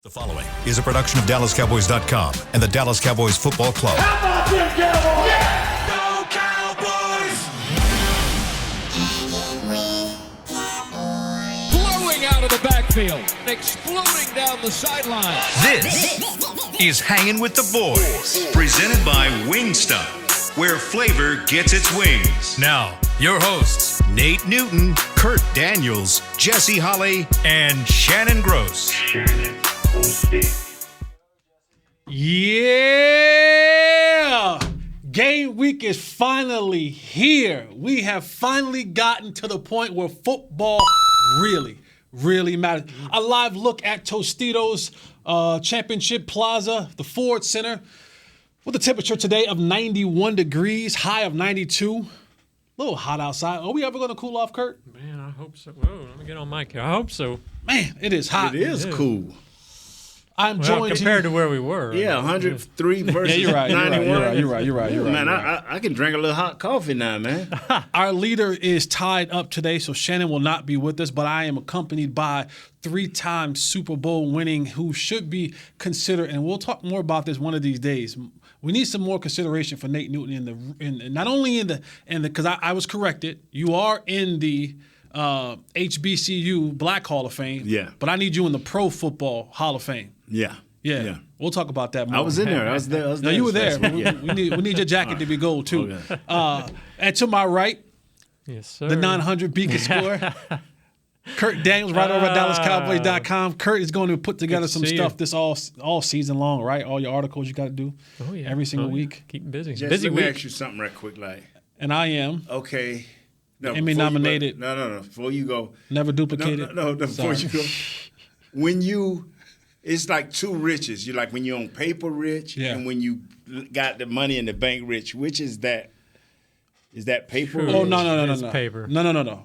The following is a production of DallasCowboys.com and the Dallas Cowboys Football Club. How about them Cowboys? Yeah! Go Cowboys! Blowing out of the backfield, exploding down the sideline. This is Hangin' with the Boys, presented by Wingstop, where flavor gets its wings. Now, your hosts, Nate Newton, Kurt Daniels, Jesse Holley, and Shannon Gross. Yeah! Game week is finally here. We have finally gotten to the point where football really matters. A live look at Tostitos Championship Plaza, the Ford Center, with a temperature today of 91 degrees, high of 92. A little hot outside. Are we ever going to cool off, Kurt? Man, I hope so. Whoa, let me get on mic here. I hope so. Man, it is hot. It is cool. I'm Well, joined compared to where we were. Yeah, 103 versus you're right. 91. You're right. Man, I can drink a little hot coffee now, man. Our leader is tied up today, so Shannon will not be with us, but I am accompanied by three-time Super Bowl winning who should be considered, and we'll talk more about this one of these days. We need some more consideration for Nate Newton not only in the because I was corrected. You are in the HBCU Black Hall of Fame. Yeah. But I need you in the Pro Football Hall of Fame. Yeah. We'll talk about that more. I was in there. I was there. No, you were there. Yeah. We need your jacket to be gold too. Okay. And to my right, Yes, sir. the 900 beacon score. Kurt Daniels, right over at DallasCowboys.com. Kurt is going to put together some stuff this all season long, right? All your articles you got to do every single week. Keep busy. Just busy let me week. ask you something right quick, like. And I am. Okay. No, Emmy before you go- nominated. No. Before you go. Never duplicated. No, before you go. It's like two riches. You're like when you're on paper rich and when you got the money in the bank rich. Which is that? Is that paper? True. rich? Oh, no. It's paper. No.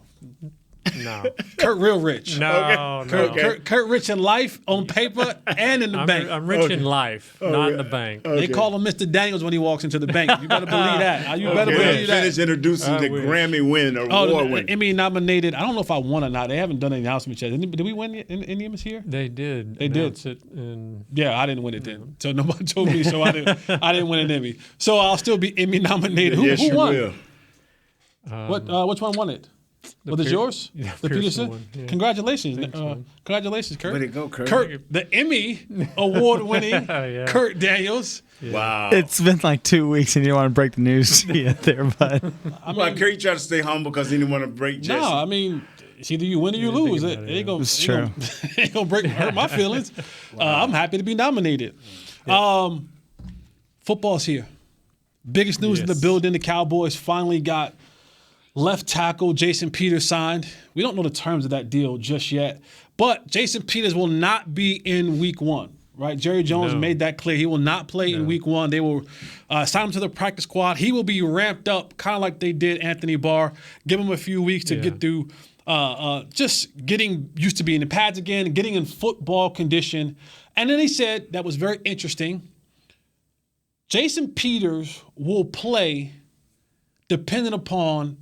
No. Kurt real rich. No. Kurt rich in life, on paper, and in the bank. I'm rich in life, not in the bank. They call him Mr. Daniels when he walks into the bank. You better believe that. You better believe that. Finish introducing the wish. Grammy winner, award winner. Emmy nominated. I don't know if I won or not. They haven't done any announcements yet. Did we win any of us here? They did. They did. announce it in Yeah, I didn't win it then. So nobody told me, so I didn't win an Emmy. So I'll still be Emmy nominated. Yes, Who you won? will. Which one won it? Was it yours? Yeah, the Peterson one. Yeah. Congratulations. so. Congratulations, Kurt. Way to go, Kurt. Kurt, the Emmy award-winning Yeah. Kurt Daniels. Wow. It's been like 2 weeks and you don't want to break the news yet there, but Well, Kurt tried to stay humble because he didn't want to break Jesse. No, I mean, it's either you win or you think lose. about it, It yeah. ain't gonna hurt my feelings. I'm happy to be nominated. Football's here. Biggest news in the Yes. building. The Cowboys finally got left tackle Jason Peters signed. We don't know the terms of that deal just yet, but Jason Peters will not be in week one, right? Jerry Jones made that clear. He will not play in week one. They will sign him to the practice squad. He will be ramped up, kind of like they did Anthony Barr. Give him a few weeks to get through just getting used to being in pads again, getting in football condition. And then he said, that was very interesting, Jason Peters will play dependent upon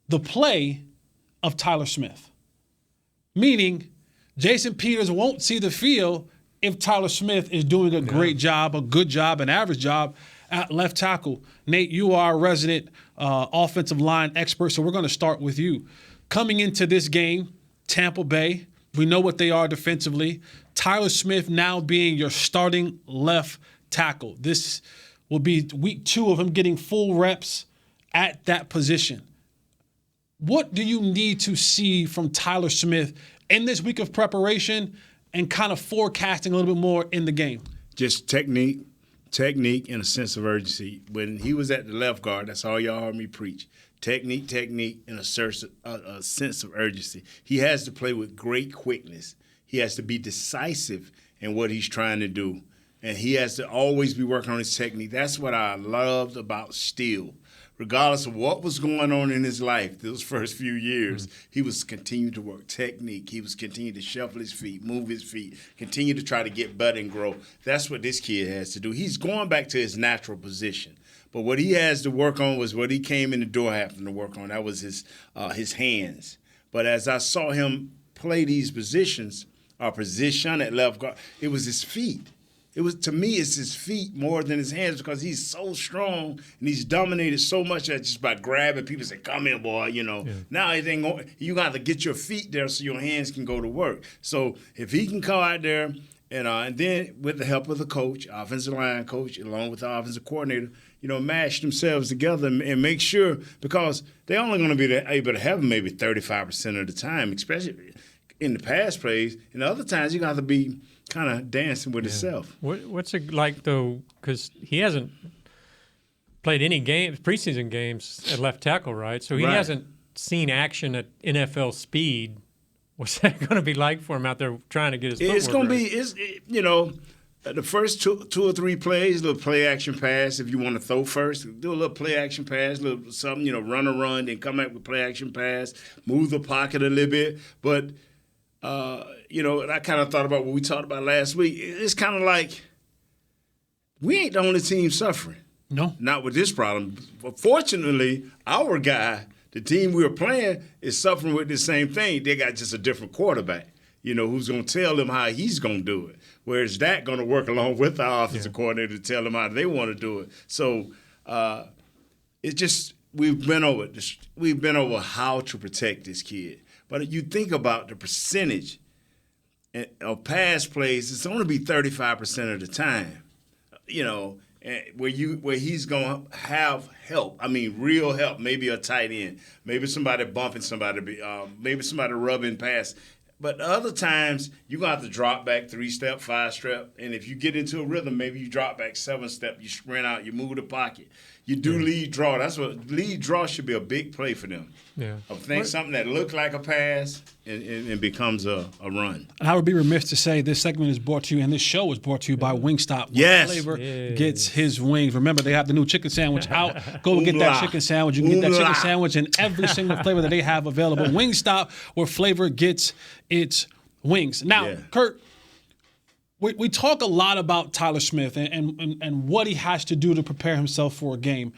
the play of Tyler Smith. Meaning, Jason Peters won't see the field if Tyler Smith is doing a great job, a good job, an average job at left tackle. Nate, you are a resident offensive line expert, so we're going to start with you. Coming into this game, Tampa Bay, we know what they are defensively. Tyler Smith now being your starting left tackle. This will be week 2 of him getting full reps at that position. What do you need to see from Tyler Smith in this week of preparation and kind of forecasting a little bit more in the game? Just technique, and a sense of urgency. When he was at the left guard, that's all y'all heard me preach. Technique, and a sense of urgency. He has to play with great quickness. He has to be decisive in what he's trying to do. And he has to always be working on his technique. That's what I loved about Steele. Regardless of what was going on in his life those first few years, he was continuing to work technique. He was continuing to shuffle his feet, move his feet, continue to try to get better and grow. That's what this kid has to do. He's going back to his natural position. But what he has to work on was what he came in the door having to work on. That was his hands. But as I saw him play these positions, position at left guard. It was his feet. It was, to me, it's his feet more than his hands because he's so strong and he's dominated so much that just by grabbing people say, "Come in, boy," Now it ain't going. You got to get your feet there so your hands can go to work. So if he can come out there and then with the help of the coach, offensive line coach, along with the offensive coordinator, mash themselves together and make sure, because they're only going to be able to have them maybe 35% of the time, especially in the pass plays. And the other times, you're going to have to be kind of dancing with himself. What's it like, though, because he hasn't played any preseason games at left tackle, right? So he hasn't seen action at NFL speed. What's that going to be like for him out there trying to get his footwork It's going to right? be, the first two or three plays, a little play action pass if you want to throw first. Do a little play action pass, little something, run a run, then come back with play action pass, move the pocket a little bit. But, and I kind of thought about what we talked about last week. It's kind of like we ain't the only team suffering. No. Not with this problem. But fortunately, our guy, the team we were playing, is suffering with the same thing. They got just a different quarterback, who's going to tell them how he's going to do it. Whereas Dak going to work along with the offensive coordinator to tell them how they want to do it. So it's just we've been over how to protect this kid. But you think about the percentage of pass plays, it's only be 35% of the time, where he's going to have help. I mean, real help. Maybe a tight end. Maybe somebody bumping somebody. Maybe somebody rubbing past. But other times, you're going to have to drop back 3-step, 5-step. And if you get into a rhythm, maybe you drop back 7-step, you sprint out, you move the pocket. You do lead draw. That's what lead draw should be a big play for them. Yeah. I think something that looks like a pass and becomes a run. And I would be remiss to say this segment is brought to you, and this show is brought to you by Wingstop. Yes. Flavor gets his wings. Remember, they have the new chicken sandwich out. Go get that chicken sandwich. You can get that chicken sandwich in every single flavor that they have available. Wingstop, where flavor gets its wings. Now, Kurt, we talk a lot about Tyler Smith and what he has to do to prepare himself for a game.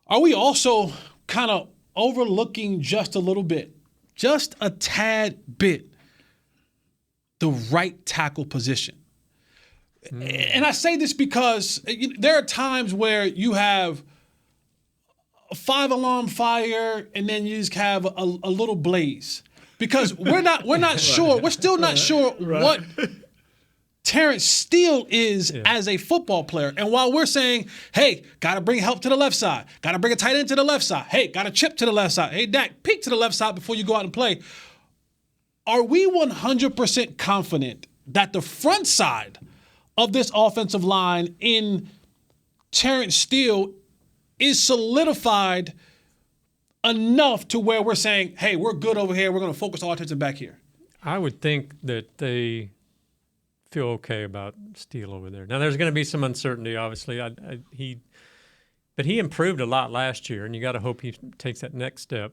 Are we also kind of overlooking just a little bit, just a tad bit, the right tackle position? And I say this because there are times where you have a 5-alarm fire and then you just have a little blaze. Because we're not sure, we're still not sure what Terrence Steele is as a football player. And while we're saying, hey, got to bring help to the left side, got to bring a tight end to the left side, hey, got to chip to the left side, hey, Dak, peek to the left side before you go out and play, are we 100% confident that the front side of this offensive line in Terrence Steele is solidified enough to where we're saying, hey, we're good over here, we're going to focus all our attention back here? I would think that they feel okay about Steele over there. Now, there's going to be some uncertainty, obviously. But he improved a lot last year, and you got to hope he takes that next step.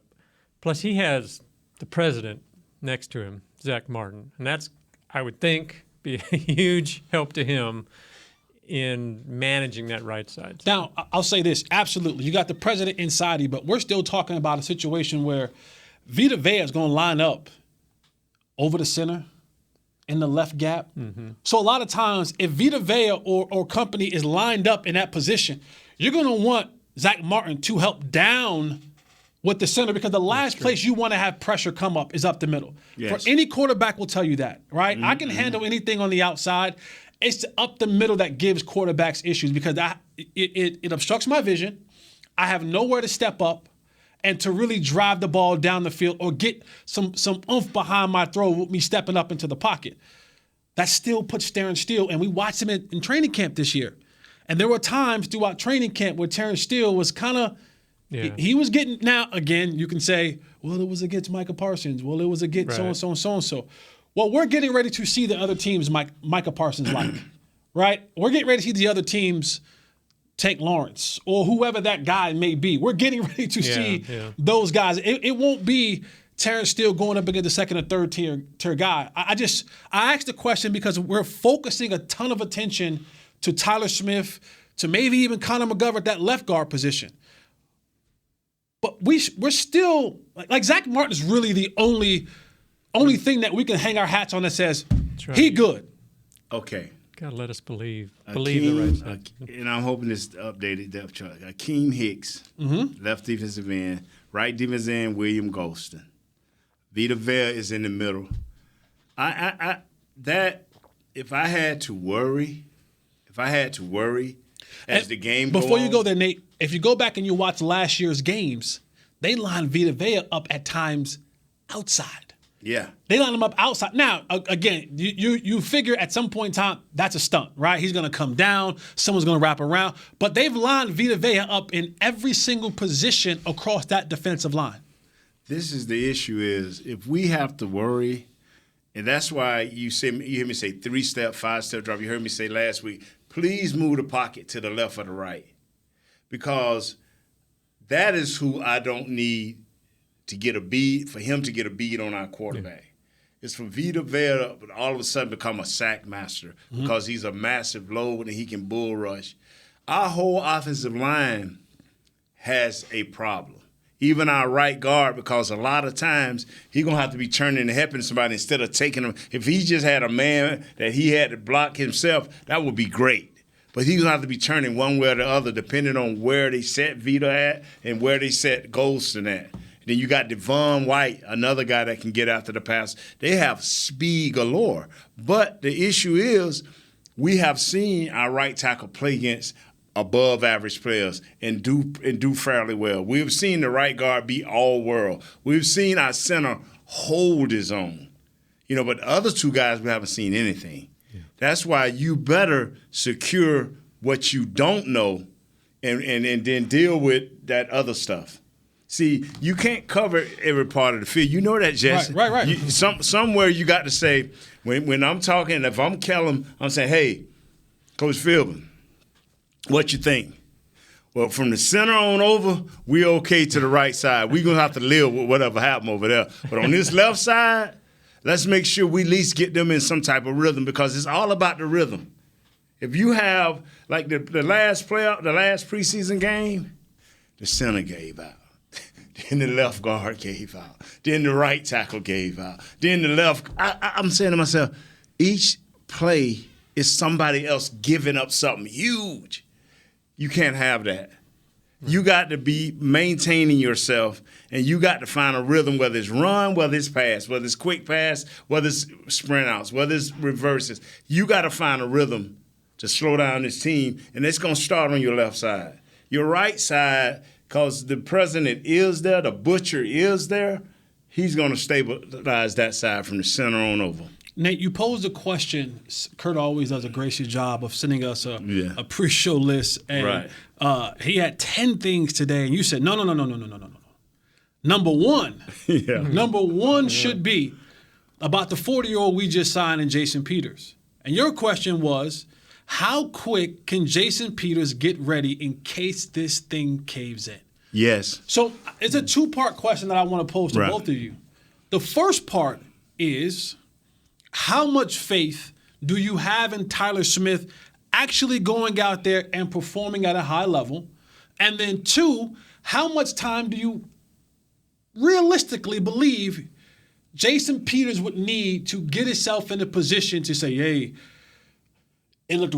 Plus, he has the president next to him, Zach Martin, and that's, I would think, be a huge help to him in managing that right side. Now, I'll say this, absolutely. You got the president inside you, but we're still talking about a situation where Vita Vea is going to line up over the center, in the left gap. Mm-hmm. So a lot of times, if Vita Vea or company is lined up in that position, you're going to want Zach Martin to help down with the center, because the last place you want to have pressure come up is up the middle. Yes. For any quarterback will tell you that, right? I can handle anything on the outside. It's up the middle that gives quarterbacks issues, because it obstructs my vision. I have nowhere to step up and to really drive the ball down the field or get some oomph behind my throw with me stepping up into the pocket. That still puts Terrence Steele, and we watched him in training camp this year. And there were times throughout training camp where Terrence Steele was kind of, he was getting, now again, you can say, well, it was against Micah Parsons. Well, it was against so-and-so and so-and-so. Well, we're getting ready to see the other teams Micah Parsons like, right? We're getting ready to see the other teams take Lawrence or whoever that guy may be. We're getting ready to see those guys. It won't be Terrence Steele going up against the second or third tier guy. I asked the question because we're focusing a ton of attention to Tyler Smith, to maybe even Connor McGovern, that left guard position. But we're still, like Zach Martin is really the only only thing that we can hang our hats on that says right. he good. Okay. Gotta let us believe the Akeem, right side. and I'm hoping this updated depth chart. Akeem Hicks, left defensive end. Right defensive end, William Golston. Vita Vea is in the middle. If I had to worry as the game goes on. Before you go there, Nate, if you go back and you watch last year's games, they lined Vita Vea up at times outside. Yeah. They line him up outside. Now, again, you figure at some point in time, that's a stunt, right? He's going to come down. Someone's going to wrap around. But they've lined Vita Vea up in every single position across that defensive line. This is the issue is if we have to worry, and that's why you hear me say 3-step, 5-step drop. You heard me say last week, please move the pocket to the left or the right. Because that is who I don't need to get a bead, for him to get a bead on our quarterback. Yeah. It's for Vita Vea to all of a sudden become a sack master because he's a massive load and he can bull rush. Our whole offensive line has a problem. Even our right guard, because a lot of times he's going to have to be turning and helping somebody instead of taking him. If he just had a man that he had to block himself, that would be great. But he's going to have to be turning one way or the other depending on where they set Vita at and where they set Golston at. Then you got Devon White, another guy that can get after the pass. They have speed galore. But the issue is we have seen our right tackle play against above average players and do fairly well. We've seen the right guard be all world. We've seen our center hold his own. But the other two guys, we haven't seen anything. Yeah. That's why you better secure what you don't know and then deal with that other stuff. See, you can't cover every part of the field. You know that, Jesse. Right. Somewhere you got to say, when I'm talking, if I'm Kellum, I'm saying, hey, Coach Philbin, what you think? Well, from the center on over, we're okay to the right side. We're going to have to live with whatever happened over there. But on this left side, let's make sure we at least get them in some type of rhythm because it's all about the rhythm. If you have, like the last preseason game, the center gave out. Then the left guard gave out. Then the right tackle gave out. Then the left. I'm saying to myself, each play is somebody else giving up something huge. You can't have that. You got to be maintaining yourself, and you got to find a rhythm, whether it's run, whether it's pass, whether it's quick pass, whether it's sprint outs, whether it's reverses. You got to find a rhythm to slow down this team, and it's going to start on your left side. Your right side, because the president is there, the butcher is there, he's going to stabilize that side from the center on over. Nate, you posed a question. Kurt always does a gracious job of sending us a pre-show list. And he had 10 things today, and you said, no. Number one should be about the 40-year-old we just signed in Jason Peters. And your question was, how quick can Jason Peters get ready in case this thing caves in? Yes. So it's a two-part question that I want to pose to both of you. The first part is, how much faith do you have in Tyler Smith actually going out there and performing at a high level? And then two, how much time do you realistically believe Jason Peters would need to get himself in a position to say, hey, it looked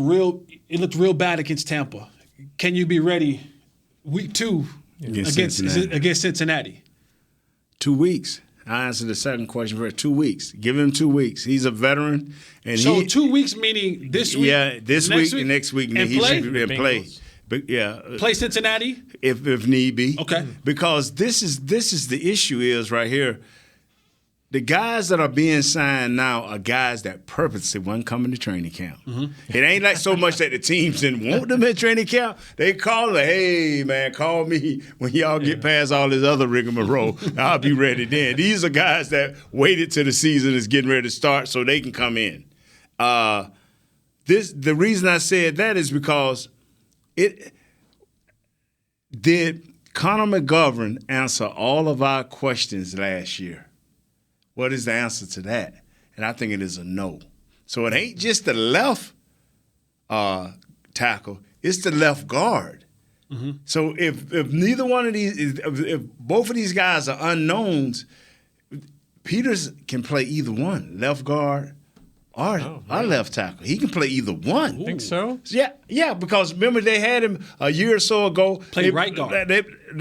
real bad against Tampa. Can you be ready week 2 against Cincinnati? 2 weeks. I answered the second question for 2 weeks. Give him 2 weeks. He's a veteran. And so 2 weeks meaning this week? Yeah, this week and next week. And he play? should play. But yeah. Play Cincinnati? If need be. Okay. Because this is the issue is right here. The guys that are being signed now are guys that purposely weren't coming to training camp. Mm-hmm. It ain't like so much that the teams didn't want them at training camp. They call them, hey, man, call me when y'all get past all this other rigmarole. I'll be ready then. These are guys that waited till the season is getting ready to start so they can come in. The reason I said that is because did Connor McGovern answer all of our questions last year? What is the answer to that? And I think it is a no. So it ain't just the left tackle, it's the left guard. Mm-hmm. So if neither one of these, if both of these guys are unknowns, Peters can play either one, left guard or left tackle. He can play either one. Think so? Yeah, because remember they had him a year or so ago. Played right guard.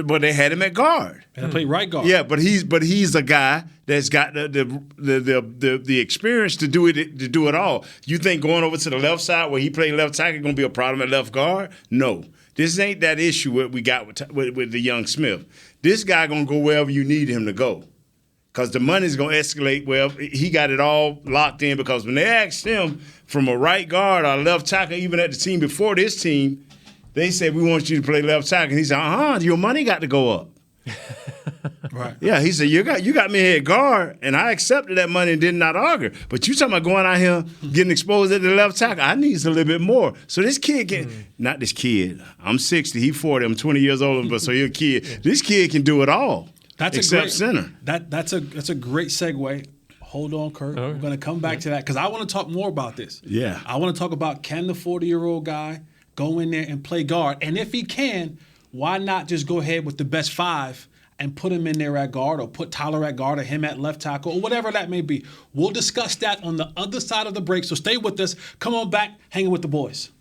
But they had him at guard. And play right guard. Yeah, but he's a guy that's got the experience to do it all. You think going over to the left side where he played left tackle is going to be a problem at left guard? No. This ain't that issue what we got with the young Smith. This guy going to go wherever you need him to go. Because the money's going to escalate. Well, he got it all locked in because when they asked him from a right guard or left tackle, even at the team before this team, they said, we want you to play left tackle. And he said, your money got to go up. Right. Yeah, he said, you got me here at guard, and I accepted that money and did not argue. But you talking about going out here getting exposed at the left tackle, I need a little bit more. So this kid not this kid, I'm 60, he 40, I'm 20 years older, but so you're a kid. This kid can do it all. Center. That's a great segue. Hold on, Kurt. We're going to come back to that because I want to talk more about this. Yeah. I want to talk about can the 40-year-old guy go in there and play guard? And if he can, why not just go ahead with the best 5 and put him in there at guard or put Tyler at guard or him at left tackle or whatever that may be. We'll discuss that on the other side of the break, so stay with us. Come on back, hanging with the boys.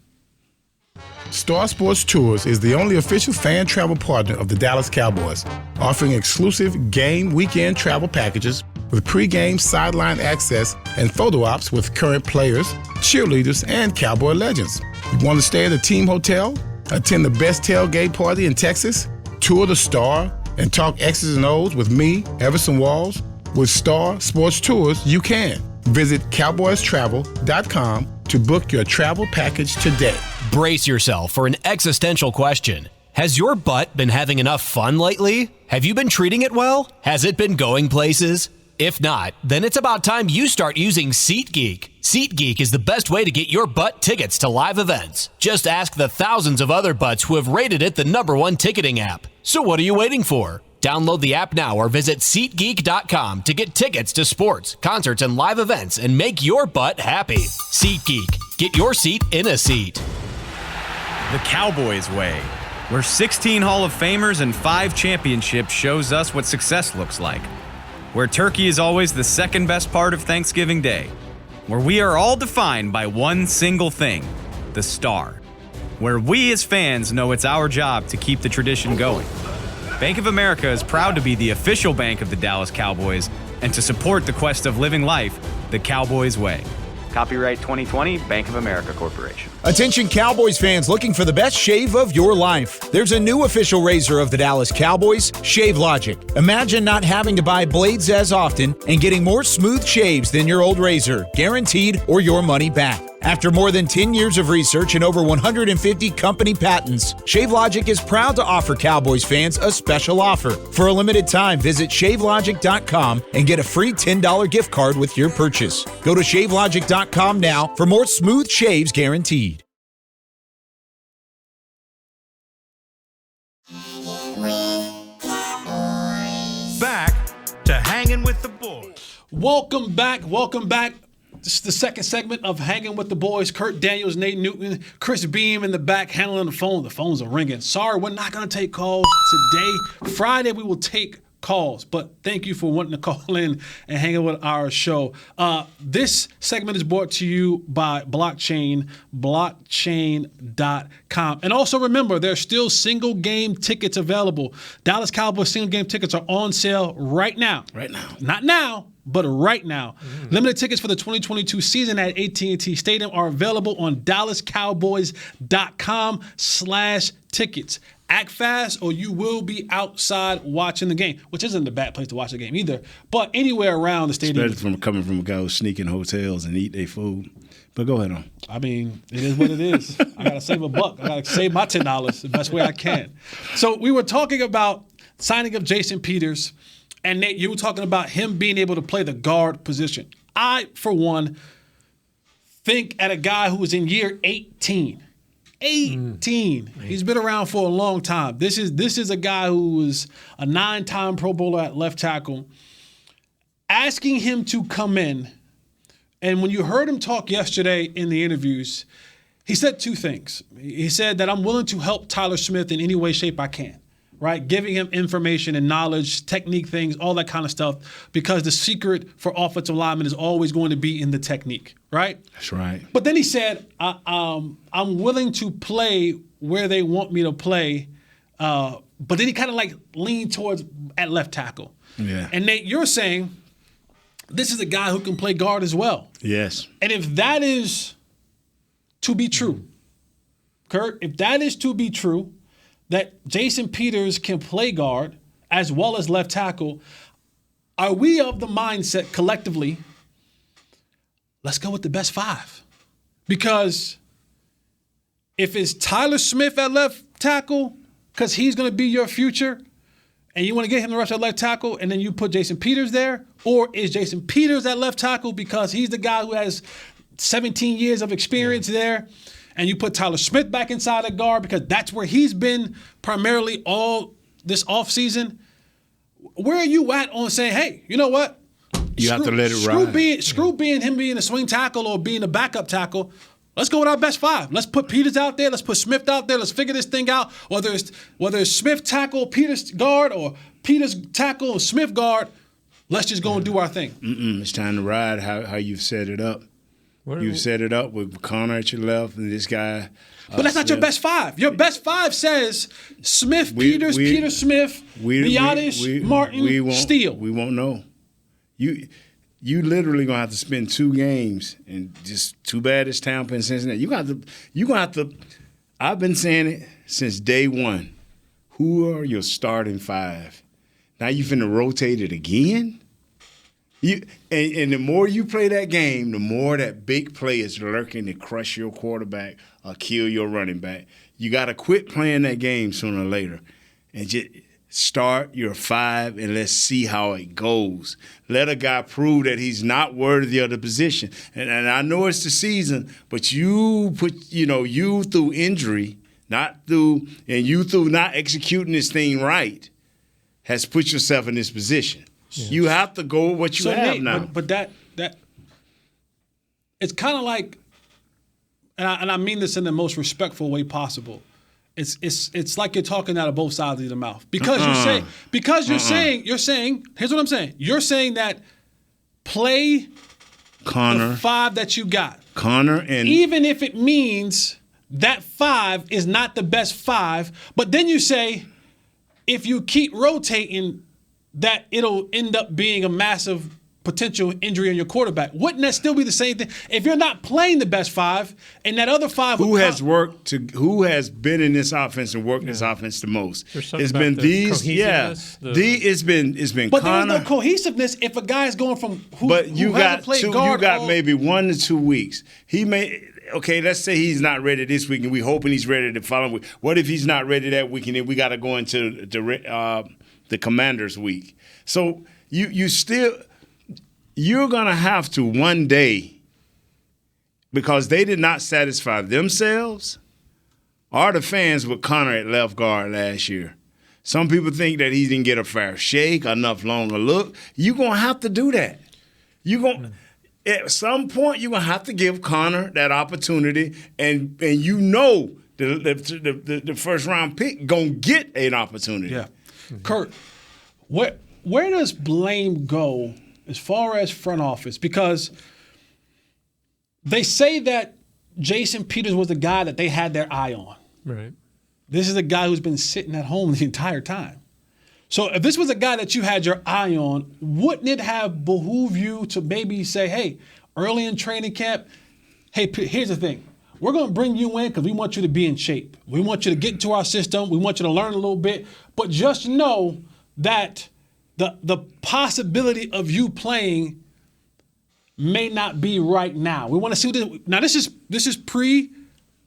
Star Sports Tours is the only official fan travel partner of the Dallas Cowboys, offering exclusive game weekend travel packages with pre-game sideline access and photo ops with current players, cheerleaders, and Cowboy legends. You want to stay at a team hotel, attend the best tailgate party in Texas, tour the Star, and talk X's and O's with me, Everson Walls? With Star Sports Tours, you can. Visit cowboystravel.com to book your travel package today. Brace yourself for an existential question. Has your butt been having enough fun lately? Have you been treating it well? Has it been going places? If not, then it's about time you start using SeatGeek. SeatGeek is the best way to get your butt tickets to live events. Just ask the thousands of other butts who have rated it the #1 ticketing app. So what are you waiting for? Download the app now or visit SeatGeek.com to get tickets to sports, concerts, and live events and make your butt happy. SeatGeek. Get your seat in a seat. The Cowboys way, where 16 Hall of Famers and 5 championships shows us what success looks like. Where turkey is always the second best part of Thanksgiving Day. Where we are all defined by one single thing, the star. Where we as fans know it's our job to keep the tradition going. Bank of America is proud to be the official bank of the Dallas Cowboys and to support the quest of living life the Cowboys way. Copyright 2020, Bank of America Corporation. Attention Cowboys fans looking for the best shave of your life. There's a new official razor of the Dallas Cowboys, Shave Logic. Imagine not having to buy blades as often and getting more smooth shaves than your old razor, guaranteed or your money back. After more than 10 years of research and over 150 company patents, ShaveLogic is proud to offer Cowboys fans a special offer. For a limited time, visit ShaveLogic.com and get a free $10 gift card with your purchase. Go to ShaveLogic.com now for more smooth shaves guaranteed. Back to Hanging with the Boys. Welcome back. This is the second segment of Hanging with the Boys. Kurt Daniels, Nate Newton, Chris Beam in the back handling the phone. The phones are ringing. Sorry, we're not going to take calls today. Friday, we will take calls, but thank you for wanting to call in and hang out with our show. This segment is brought to you by blockchain.com. And also remember, there's still single game tickets available. Dallas Cowboys single game tickets are on sale right now. Not now, but right now. Limited tickets for the 2022 season at AT&T Stadium are available on DallasCowboys.com/tickets. Act fast or you will be outside watching the game, which isn't a bad place to watch the game either, but anywhere around the stadium. Especially coming from a guy who's sneaking hotels and eat their food. But go ahead on. I mean, it is what it is. I got to save a buck. I got to save my $10 the best way I can. So we were talking about signing up Jason Peters, and Nate, you were talking about him being able to play the guard position. I, for one, think at a guy who is in year 18. 18. He's been around for a long time. This is a guy who was a 9-time Pro Bowler at left tackle. Asking him to come in, and when you heard him talk yesterday in the interviews, he said 2 things. He said that I'm willing to help Tyler Smith in any way, shape I can. right? Giving him information and knowledge, technique things, all that kind of stuff, because the secret for offensive linemen is always going to be in the technique, right? That's right. But then he said, I'm willing to play where they want me to play, but then he kind of like leaned towards at left tackle. Yeah. And Nate, you're saying this is a guy who can play guard as well. Yes. And if that is to be true, Kurt, if that is to be true, that Jason Peters can play guard as well as left tackle, are we of the mindset collectively, let's go with the best 5? Because if it's Tyler Smith at left tackle, because he's going to be your future, and you want to get him the rush at left tackle, and then you put Jason Peters there, or is Jason Peters at left tackle because he's the guy who has 17 years of experience there, and you put Tyler Smith back inside at guard because that's where he's been primarily all this offseason? Where are you at on saying, hey, you know what? You have to let it ride. Screw being him being a swing tackle or being a backup tackle. Let's go with our best 5. Let's put Peters out there. Let's put Smith out there. Let's figure this thing out. Whether it's Smith tackle, Peters guard, or Peters tackle, Smith guard, let's just go and do our thing. It's time to ride how you've set it up. You've set it up with Connor at your left and this guy. But that's not your best 5. Your best 5 says Smith, Peters, Peter Smith, Biotis, Martin, Steele. We won't know. You literally gonna have to spend 2 games, and just too bad it's Tampa and Cincinnati. You gonna have to. I've been saying it since day one. Who are your starting 5? Now you finna rotate it again. And the more you play that game, the more that big play is lurking to crush your quarterback or kill your running back. You got to quit playing that game sooner or later and just start your 5 and let's see how it goes. Let a guy prove that he's not worthy of the position. And I know it's the season, but you through injury, you through not executing this thing right, has put yourself in this position. Yes. You have to go with what you have Nate, now. But that it's kind of like, and I mean this in the most respectful way possible. It's like you're talking out of both sides of your mouth because you're saying here's what I'm saying. You're saying that play Connor, the 5 that you got. Connor, and even if it means that 5 is not the best 5, but then you say if you keep rotating, that it'll end up being a massive potential injury on your quarterback. Wouldn't that still be the same thing? If you're not playing the best 5 and that other 5 who has been in this offense and worked this offense the most? It's been these, it's been but Connor. There's no cohesiveness if a guy is going from who you hasn't played guard. You got maybe 1 to 2 weeks. He may. Okay, let's say he's not ready this week, and we hoping he's ready the following week. What if he's not ready that week, and then we got to go into the Commanders week? So you're gonna have to one day, because they did not satisfy themselves or the fans with Connor at left guard last year. Some people think that he didn't get a fair shake, enough longer look. You're gonna have to do that. At some point, you're gonna have to give Connor that opportunity, and the first round pick gonna get an opportunity. Yeah, Kurt, where does blame go as far as front office? Because they say that Jason Peters was the guy that they had their eye on. Right. This is a guy who's been sitting at home the entire time. So if this was a guy that you had your eye on, wouldn't it have behooved you to maybe say, hey, early in training camp, hey, here's the thing. We're going to bring you in because we want you to be in shape. We want you to get into our system. We want you to learn a little bit. But just know that the possibility of you playing may not be right now. We want to see what this. Now this is pre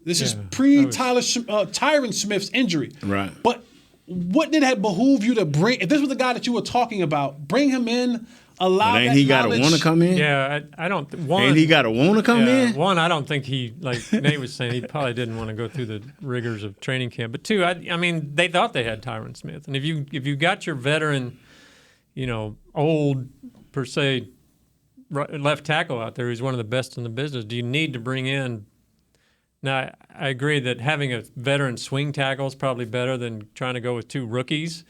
Tyron Smith's injury. Right. But wouldn't it have behooved you to bring, if this was the guy that you were talking about, bring him in, allow that knowledge? Ain't he got to want to come in? Yeah, I don't. Ain't he got to want to come in? One, I don't think he, like Nate was saying, he probably didn't want to go through the rigors of training camp. But 2, I mean, they thought they had Tyron Smith, and if you got your veteran, old per se left tackle out there who's one of the best in the business, do you need to bring in Now, I agree that having a veteran swing tackle is probably better than trying to go with 2 rookies.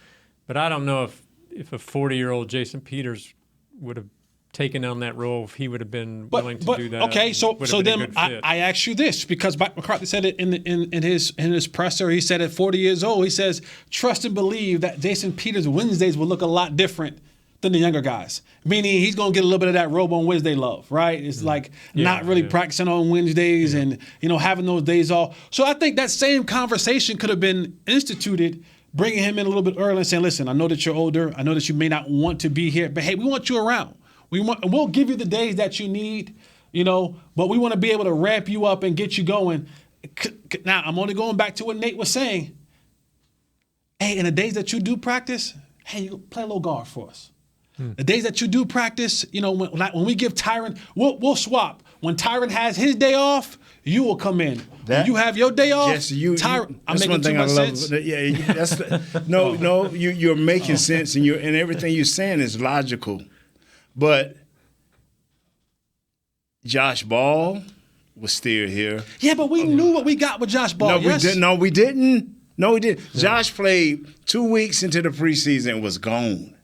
But I don't know if a 40-year-old Jason Peters would have taken on that role, if he would have been willing to do that. Okay, so then I ask you this, because Mike McCarthy said it in his presser. He said at 40 years old, he says, trust and believe that Jason Peters' Wednesdays will look a lot different than the younger guys. Meaning he's going to get a little bit of that robe on Wednesday love, right? It's like not really practicing on Wednesdays and, having those days off. So I think that same conversation could have been instituted, bringing him in a little bit early and saying, listen, I know that you're older. I know that you may not want to be here, but hey, we want you around. We'll give you the days that you need, but we want to be able to ramp you up and get you going. Now, I'm only going back to what Nate was saying. Hey, in the days that you do practice, hey, you play a little guard for us. The days that you do practice, when we give Tyron, we'll swap. When Tyron has his day off, you will come in. When you have your day off, Tyron. I'm making too much sense. You're making sense, and everything you're saying is logical. But Josh Ball was still here. Yeah, but we knew what we got with Josh Ball. We didn't. Yeah. Josh played 2 weeks into the preseason and was gone.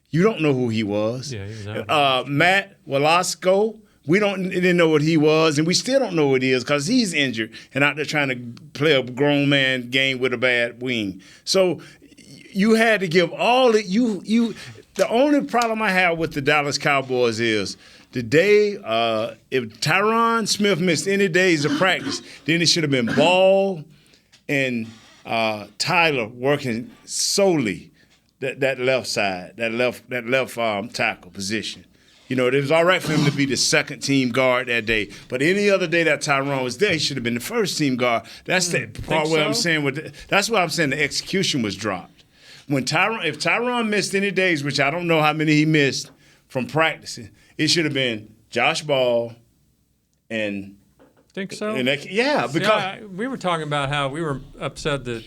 You don't know who he was. Yeah, he was out. Matt Velasco, didn't know what he was, and we still don't know what he is because he's injured and out there trying to play a grown man game with a bad wing. So you had to give all it you. The only problem I have with the Dallas Cowboys is the day if Tyron Smith missed any days of practice, then it should have been Ball and Tyler working solely that left side, that left tackle position. It was all right for him to be the second team guard that day, but any other day that Tyron was there, he should have been the first team guard. That's the part where I'm saying that's why I'm saying the execution was dropped. If Tyron missed any days, which I don't know how many he missed from practicing, it should have been Josh Ball and. Think so? Because we were talking about how we were upset that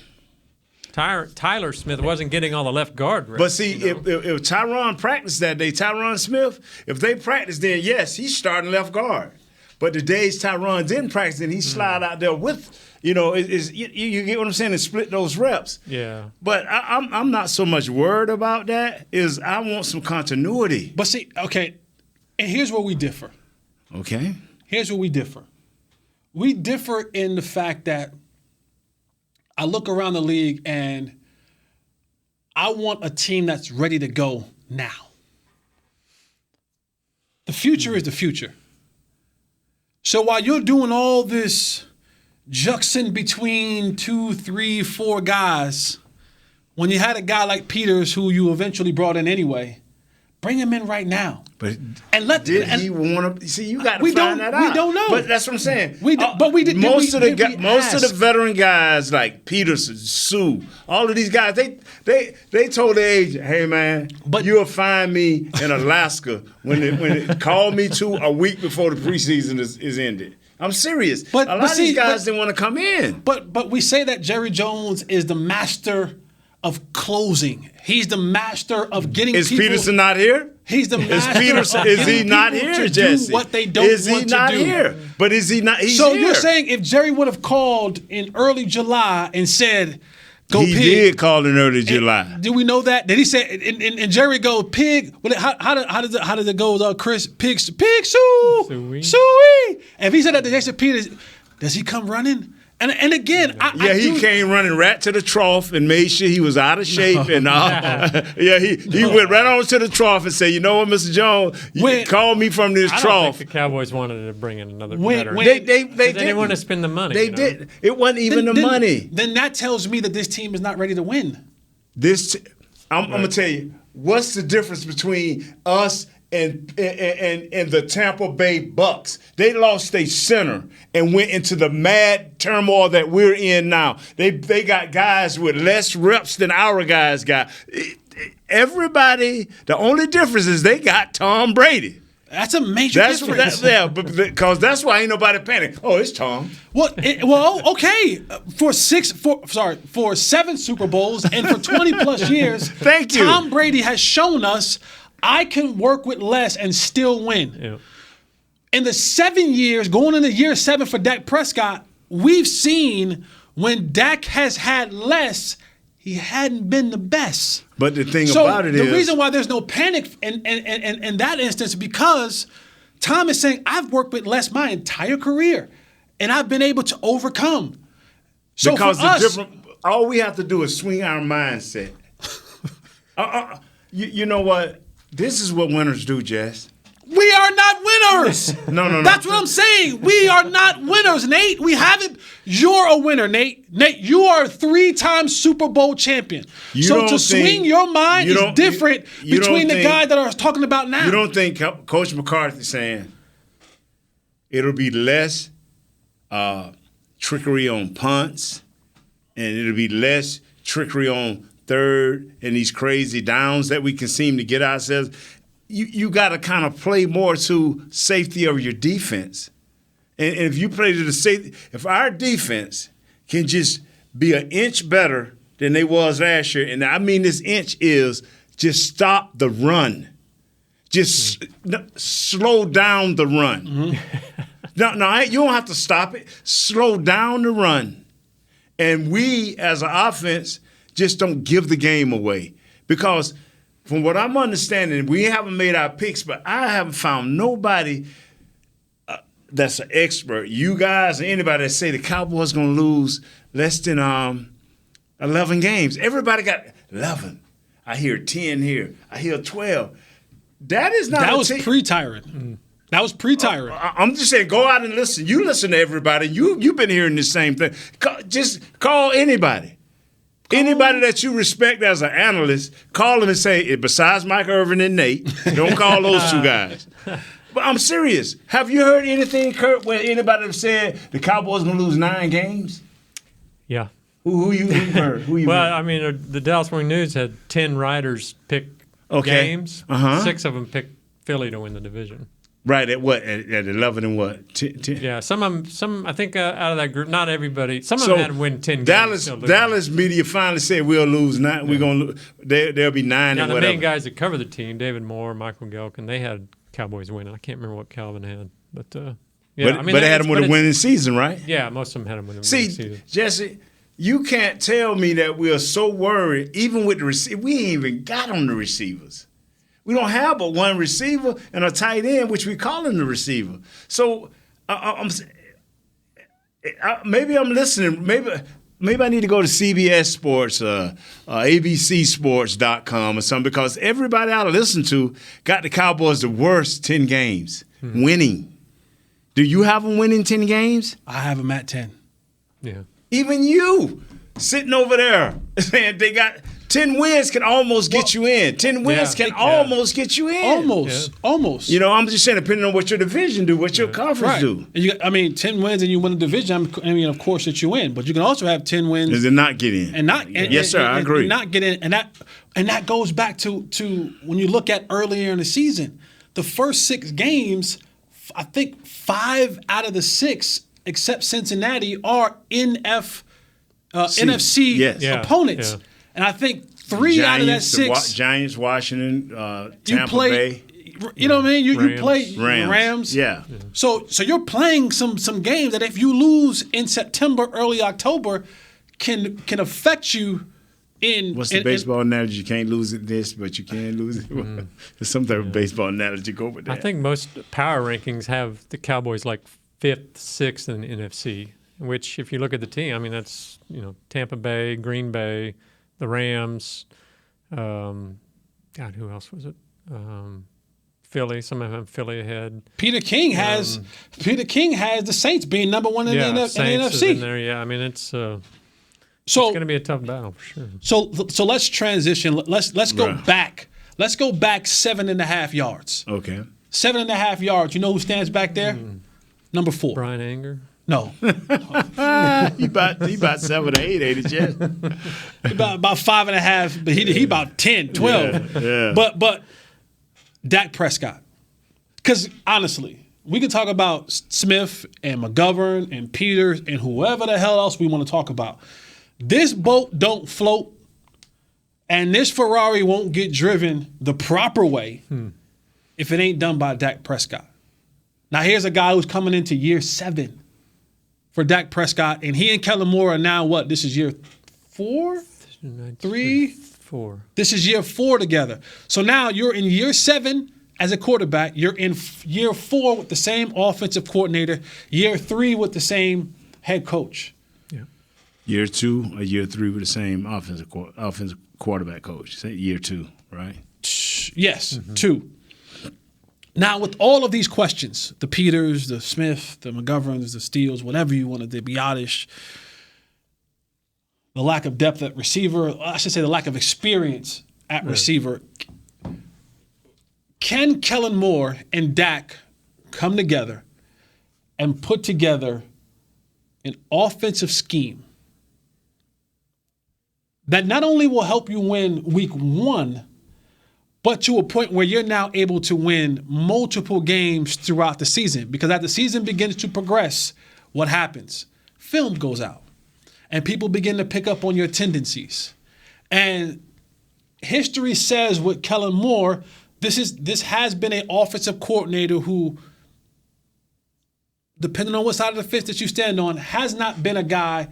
Tyler Smith wasn't getting all the left guard reps. But see, if Tyron practiced that day, Tyron Smith, if they practiced, then yes, he's starting left guard. But the days Tyron didn't practice, then he slide out there with. You get what I'm saying, and split those reps. Yeah. But I'm not so much worried about that. I want some continuity. But see, okay, and here's where we differ. Okay. Here's where we differ. We differ in the fact that I look around the league and I want a team that's ready to go now. The future is the future. So while you're doing all this juxing between 2, 3, 4 guys, when you had a guy like Peters who you eventually brought in anyway, bring him in right now. But did he want to? See, you got to find that out. We don't know. But that's what I'm saying. Most of the veteran guys like Peterson, Sue, all of these guys, they told their agent, "Hey man, you'll find me in Alaska when it call me a week before the preseason is ended." I'm serious. But a lot of these guys didn't want to come in. But we say that Jerry Jones is the master of closing. He's the master of getting people. Is Peterson not here? He's the master of is he not here, Jesse? Do what they don't want to do. Is he not here? But is he not? He's so here. You're saying if Jerry would have called in early July and said, "Go Pig," he did call in early July. Do we know that? Did he say? And Jerry go, "Pig." How does it go? Chris, Pig, Suey. And if he said that to Jason Peters, does he come running? And again, he came running right to the trough and made sure he was out of shape. And he went right on to the trough and said, "You know what, Mr. Jones, you call me from this trough." I don't think the Cowboys wanted to bring in another veteran. They didn't want to spend the money. They did. It wasn't even the money. Then that tells me that this team is not ready to win. I'm going to tell you, what's the difference between us and the Tampa Bay Bucks? They lost their center and went into the mad turmoil that we're in now. They got guys with less reps than our guys got. Everybody, the only difference is they got Tom Brady. That's a major difference. Because that's why ain't nobody panic. Oh, it's Tom. Okay. For 7 Super Bowls and for 20 plus years, thank you. Tom Brady has shown us I can work with less and still win. Yeah. In the 7 years, going into year 7 for Dak Prescott, we've seen when Dak has had less, he hadn't been the best. But the thing about it is, the reason why there's no panic in that instance is because Tom is saying, I've worked with less my entire career, and I've been able to overcome. So because for us, all we have to do is swing our mindset. You know what? This is what winners do, Jess. we are not winners. No. That's what I'm saying. We are not winners, Nate. We haven't. You're a winner, Nate. Nate, you are a 3-time Super Bowl champion. So to swing your mind is different between the guy that I was talking about now. You don't think Coach McCarthy saying it'll be less trickery on punts and it'll be less trickery on third and these crazy downs that we can seem to get ourselves. You got to kind of play more to safety of your defense. And if you play to the safety, if our defense can just be an inch better than they was last year, and I mean this inch is just stop the run. Just slow down the run. No, you don't have to stop it. Slow down the run. And we, as an offense, just don't give the game away. Because from what I'm understanding, we haven't made our picks, but I haven't found nobody that's an expert. You guys or anybody that say the Cowboys going to lose less than 11 games. Everybody got 11. I hear 10 here. I hear 12. That is not. That was pre-Tyron. That was pre-Tyron. I'm just saying, go out and listen. You listen to everybody. You've been hearing the same thing. Just call anybody. Anybody that you respect as an analyst, call them and say, besides Mike Irvin and Nate, don't call those two guys. But I'm serious. Have you heard anything, Kurt, where anybody have said the Cowboys going to lose 9 games? Yeah. Who you heard? Well, I mean, the Dallas Morning News had 10 writers pick games. 6 of them picked Philly to win the division. Right, at what? At 11 and what? 10? Yeah, some I think out of that group, not everybody. Some of them had to win 10 games. Dallas Dallas media finally said we'll lose 9. Yeah. We're gonna there'll be 9 now, and the whatever. main guys that cover the team, David Moore, Michael Gelkin, they had Cowboys winning. I can't remember what Calvin had, but yeah, but they had them with a winning season, right? Yeah, most of them had them with a winning season. Jesse, you can't tell me that we're so worried, even with the receiver. We ain't even got on the receivers. We don't have but one receiver and a tight end, which we call him the receiver. So maybe I'm listening. Maybe I need to go to CBS Sports, ABCSports.com or something, because everybody I listen to got the Cowboys the worst 10 games winning. Do you have them winning 10 games? I have them at 10. Yeah. Even you sitting over there saying they got 10 wins can almost get you in. 10 wins can almost get you in. Almost. You know, I'm just saying, depending on what your division do, what your conference do. And 10 wins and you win a division. I mean, of course that you win, but you can also have 10 wins and not get in. Yes, sir, I agree. And not get in, and that goes back to when you look at earlier in the season, the first 6 games, I think 5 out of the 6, except Cincinnati, are NFC opponents. Yeah. And I think 3 out of that 6. Giants, Washington, Tampa Bay. You know what I mean? You play Rams. Yeah. So you're playing some games that if you lose in September, early October, can affect you in. What's the baseball analogy? You can't lose it this, but you can lose it. There's some type of baseball analogy go with that. I think most power rankings have the Cowboys like 5th, 6th in the NFC, which if you look at the team, I mean, that's, Tampa Bay, Green Bay, the Rams, who else was it? Philly. Some of them have Philly ahead. Peter King has the Saints being number 1 in the Saints NFC. Is in there. Yeah, I mean it's going to be a tough battle for sure. So let's transition. Let's go back. Let's go back 7.5 yards. Okay. 7.5 yards. You know who stands back there? Number 4. Brian Anger. No. he about 7 or 8, ain't he, Jess? about 5.5, but he about 10, 12. Yeah. But Dak Prescott. Because honestly, we can talk about Smith and McGovern and Peters and whoever the hell else we want to talk about. This boat don't float, and this Ferrari won't get driven the proper way if it ain't done by Dak Prescott. Now here's a guy who's coming into year 7 for Dak Prescott, and he and Kellen Moore are now what? This is year 4? 3? 4. This is year 4 together. So now you're in year 7 as a quarterback. You're in year 4 with the same offensive coordinator. Year 3 with the same head coach. Yeah. Year 2 or year 3 with the same offensive quarterback coach. Say year 2, right? Yes, 2. Now, with all of these questions, the Peters, the Smith, the McGoverns, the Steele, whatever you want to do, Biotish, the lack of depth at receiver, I should say the lack of experience at receiver. Can Kellen Moore and Dak come together and put together an offensive scheme that not only will help you win week 1, but to a point where you're now able to win multiple games throughout the season? Because as the season begins to progress, what happens? Film goes out, and people begin to pick up on your tendencies. And history says with Kellen Moore, this has been an offensive coordinator who, depending on what side of the fence that you stand on, has not been a guy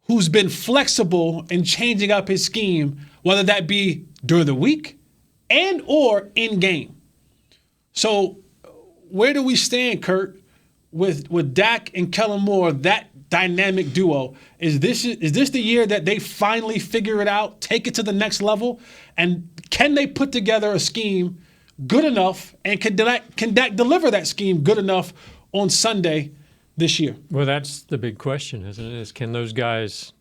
who's been flexible in changing up his scheme, whether that be during the week and or in game. So where do we stand, Kurt, with Dak and Kellen Moore, that dynamic duo? Is this the year that they finally figure it out, take it to the next level? And can they put together a scheme good enough, and can Dak deliver that scheme good enough on Sunday this year? Well, that's the big question, isn't it? Is can those guys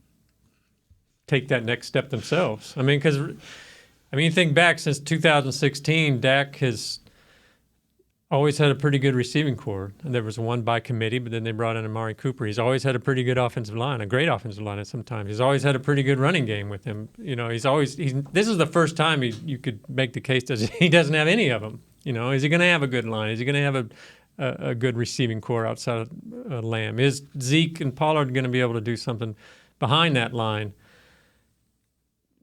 take that next step themselves? I mean, you think back since 2016, Dak has always had a pretty good receiving core. And there was one by committee, but then they brought in Amari Cooper. He's always had a pretty good offensive line, a great offensive line at some time. He's always had a pretty good running game with him. You know, this is the first time you could make the case that he doesn't have any of them. You know, is he going to have a good line? Is he going to have a good receiving core outside of Lamb? Is Zeke and Pollard going to be able to do something behind that line?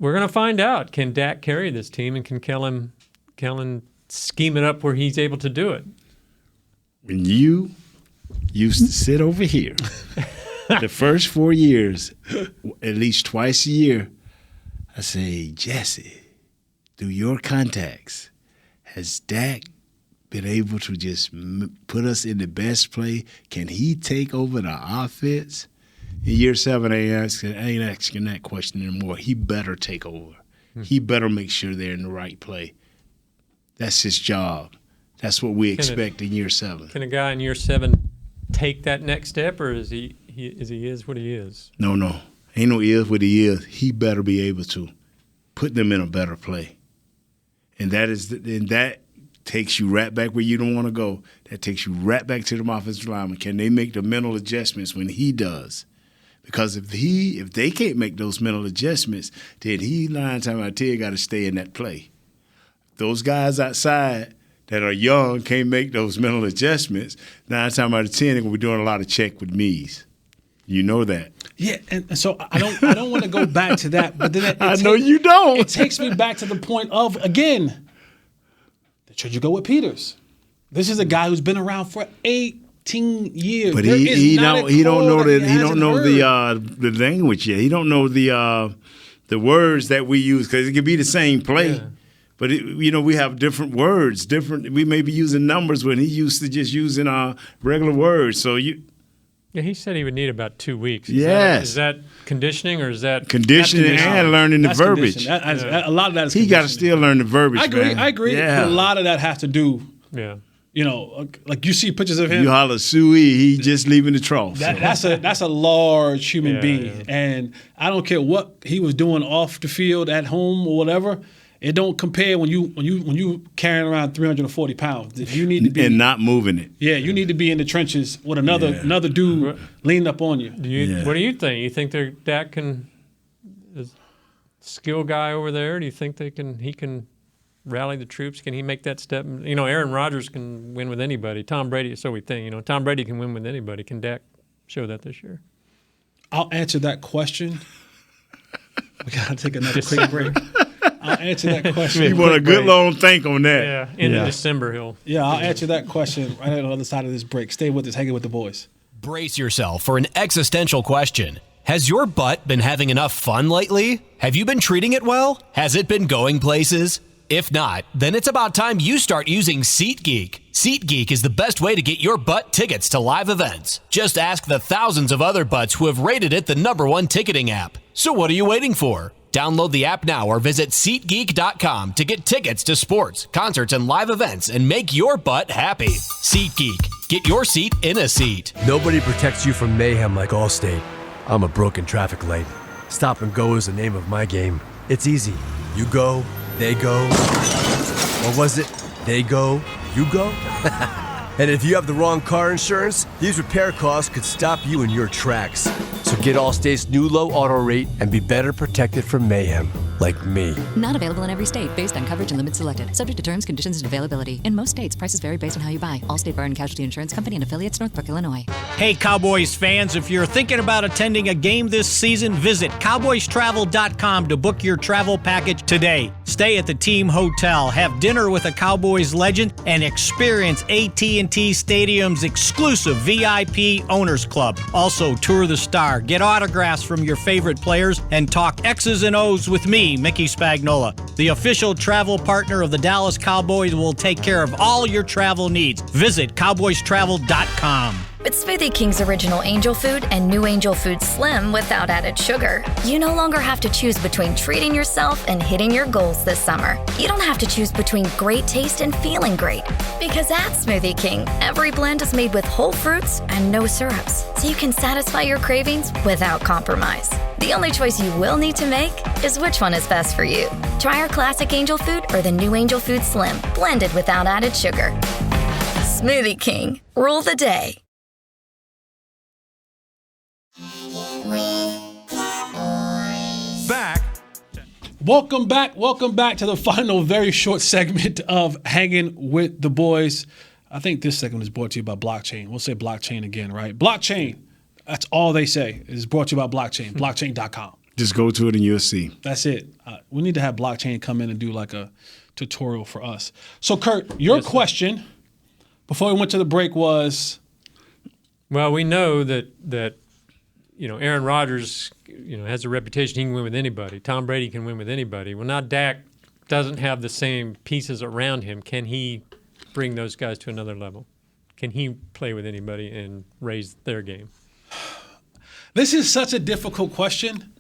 We're going to find out. Can Dak carry this team, and can Kellen scheme it up where he's able to do it? When you used to sit over here the first 4 years, at least twice a year, I say, Jesse, through your contacts, has Dak been able to just put us in the best play? Can he take over the offense? In year 7, I ain't asking that question anymore. He better take over. He better make sure they're in the right play. That's his job. That's what we expect in year 7. Can a guy in year 7 take that next step, or is he what he is? No. Ain't no is what he is. He better be able to put them in a better play. And that takes you right back where you don't want to go. That takes you right back to the offensive lineman. Can they make the mental adjustments when he does? Because if they can't make those mental adjustments, then 9 times out of 10 got to stay in that play. Those guys outside that are young can't make those mental adjustments. 9 times out of 10 they're gonna be doing a lot of check with me's. You know that. Yeah, and so I don't want to go back to that, but then I know you don't. It takes me back to the point of, again, should you go with Peters? This is a guy who's been around for 18 years. But he don't know the language yet. He don't know the words that we use, because it could be the same play. Yeah. But we have different words. We may be using numbers when he used to just using regular words. So yeah, he said he would need about 2 weeks. Is that conditioning, or is that conditioning and learning the verbiage? A lot of that is he got to still learn the verbiage. I agree. Yeah. But a lot of that has to do. Yeah. Like you see pictures of him. You holler Suey, he just leaving the trough. That's a large human being, and I don't care what he was doing off the field, at home, or whatever. It don't compare when you carrying around 340 pounds. You need to be and not moving it. Yeah, you need to be in the trenches with another dude leaning up on you. What do you think? You think Dak is a skill guy over there? Do you think he can rally the troops? Can he make that step? Aaron Rodgers can win with anybody. Tom Brady, so we think. Tom Brady can win with anybody. Can Dak show that this year? I'll answer that question. We gotta take another quick break. I'll answer that question. You want a good long think on that. Yeah, into December he'll. Yeah, I'll answer that question right on the other side of this break. Stay with us, hanging with the boys. Brace yourself for an existential question. Has your butt been having enough fun lately? Have you been treating it well? Has it been going places? If not, then it's about time you start using SeatGeek. SeatGeek is the best way to get your butt tickets to live events. Just ask the thousands of other butts who have rated it the #1 ticketing app. So what are you waiting for? Download the app now or visit SeatGeek.com to get tickets to sports, concerts, and live events and make your butt happy. SeatGeek. Get your seat in a seat. Nobody protects you from mayhem like Allstate. I'm a broken traffic light. Stop and go is the name of my game. It's easy. You go, they go. Or was it they go, you go? And if you have the wrong car insurance, these repair costs could stop you in your tracks. So get Allstate's new low auto rate and be better protected from mayhem, like me. Not available in every state based on coverage and limits selected. Subject to terms, conditions, and availability. In most states, prices vary based on how you buy. Allstate Bar and Casualty Insurance Company and affiliates, Northbrook, Illinois. Hey, Cowboys fans, if you're thinking about attending a game this season, visit cowboystravel.com to book your travel package today. Stay at the team hotel, have dinner with a Cowboys legend, and experience AT&T Stadium's exclusive VIP Owners Club. Also, tour the Star, get autographs from your favorite players, and talk X's and O's with me, Mickey Spagnola. The official travel partner of the Dallas Cowboys will take care of all your travel needs. Visit cowboystravel.com. With Smoothie King's original Angel Food and new Angel Food Slim without added sugar, you no longer have to choose between treating yourself and hitting your goals this summer. You don't have to choose between great taste and feeling great. Because at Smoothie King, every blend is made with whole fruits and no syrups, so you can satisfy your cravings without compromise. The only choice you will need to make is which one is best for you. Try our classic Angel Food or the new Angel Food Slim, blended without added sugar. Smoothie King, rule the day. Welcome back to the final very short segment of Hanging with the Boys. I think this segment is brought to you by blockchain. We'll say blockchain again, right? Blockchain, that's all they say, is brought to you by blockchain, blockchain.com. Just go to it and you'll see. That's it. We need to have blockchain come in and do like a tutorial for us. So, Kurt, your question before we went to the break was? Well, we know that Aaron Rodgers, has a reputation. He can win with anybody. Tom Brady can win with anybody. Well, now Dak doesn't have the same pieces around him. Can he bring those guys to another level? Can he play with anybody and raise their game? This is such a difficult question,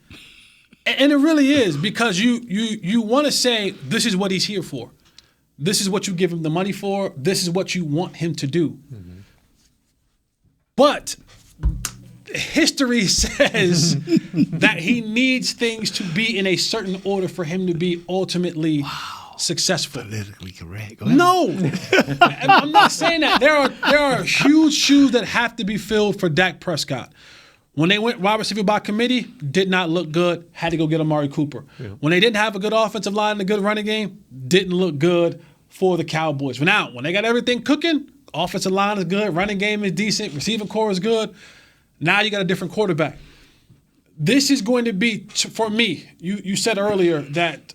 and it really is, because you want to say this is what he's here for. This is what you give him the money for. This is what you want him to do. Mm-hmm. But history says that he needs things to be in a certain order for him to be ultimately successful. Politically correct. No, I'm not saying that. There are huge shoes that have to be filled for Dak Prescott. When they went wide receiver by committee, did not look good. Had to go get Amari Cooper. Yeah. When they didn't have a good offensive line and a good running game, didn't look good for the Cowboys. But now, when they got everything cooking, offensive line is good, running game is decent, receiving core is good. Now you got a different quarterback. This is going to be, for me, you said earlier that,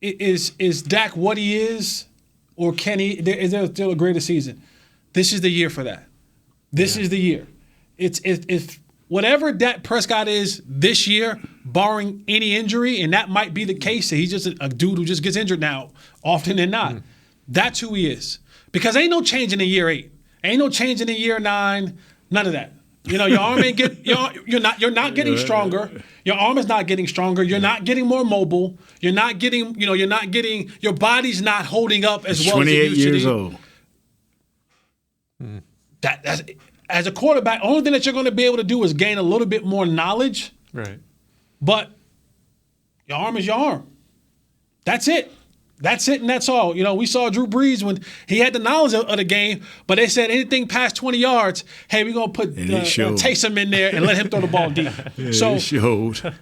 is Dak what he is, or is there still a greater season? This is the year for that. This is the year. It's whatever Dak Prescott is this year, barring any injury, and that might be the case. He's just a dude who just gets injured now, often than not. That's who he is. Because ain't no change in year 8. Ain't no change in year 9. None of that. Your arm ain't you're not getting stronger. Your arm is not getting stronger. You're not getting more mobile. You're not getting, your body's not holding up as well as it used to. 28 years old. That's as a quarterback, only thing that you're going to be able to do is gain a little bit more knowledge. Right. But your arm is your arm. That's it. That's it, and that's all. We saw Drew Brees when he had the knowledge of the game, but they said anything past 20 yards, hey, we're going to put Taysom in there and let him throw the ball deep. So showed.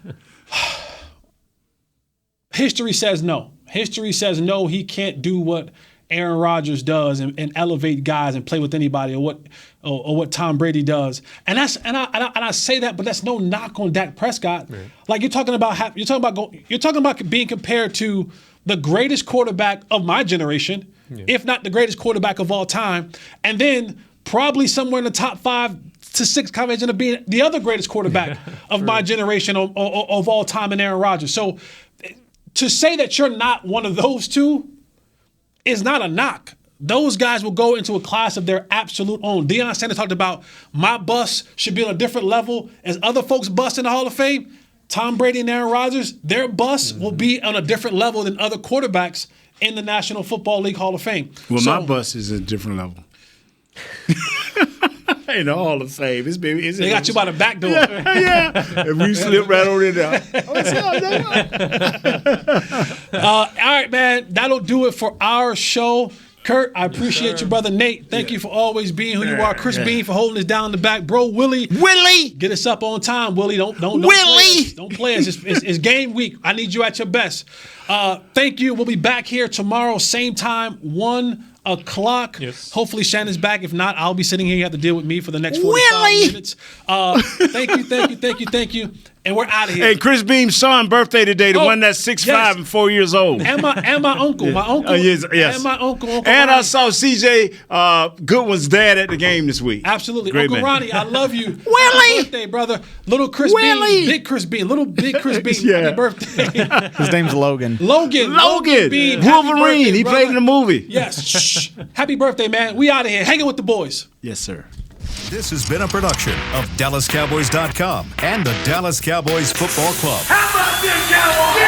History says no. History says no, he can't do what Aaron Rodgers does and elevate guys and play with anybody, or what Tom Brady does. And I say that, but that's no knock on Dak Prescott. Right. Like you're talking about being compared to the greatest quarterback of my generation, if not the greatest quarterback of all time, and then probably somewhere in the top 5 to 6 conversation of being the other greatest quarterback of my generation of all time in Aaron Rodgers. So to say that you're not one of those two is not a knock. Those guys will go into a class of their absolute own. Deion Sanders talked about my bus should be on a different level as other folks' bus in the Hall of Fame. Tom Brady and Aaron Rodgers, their bus will be on a different level than other quarterbacks in the National Football League Hall of Fame. Well, my bus is a different level. Ain't all the same. They got you by the back door. Yeah. And we slip right over there. All right, man. That'll do it for our show. Kurt, I appreciate you, brother. Nate, thank you for always being who you are. Chris Bean for holding us down in the back. Bro, Willie, get us up on time, Willie. Don't play us. It's game week. I need you at your best. Thank you. We'll be back here tomorrow, same time, 1 o'clock. Yes. Hopefully Shannon's back. If not, I'll be sitting here. You have to deal with me for the next 45 minutes. Thank you. And we're out of here. Hey, Chris Beam's son birthday today, the one that's 6'5" and 4 years old. And my uncle. My uncle. Yes. And my uncle and Ronnie. I saw CJ Goodwin's dad at the game this week. Absolutely. Great Uncle man. Ronnie, I love you. Willie! Happy birthday, brother. Little Chris Bean. Big Chris Bean. Little big Chris Bean. Happy birthday. His name's Logan. Logan Bean. Wolverine. He played in the movie. Yes. Shh. Happy birthday, man. We out of here. Hanging with the boys. Yes, sir. This has been a production of DallasCowboys.com and the Dallas Cowboys Football Club. How about them Cowboys?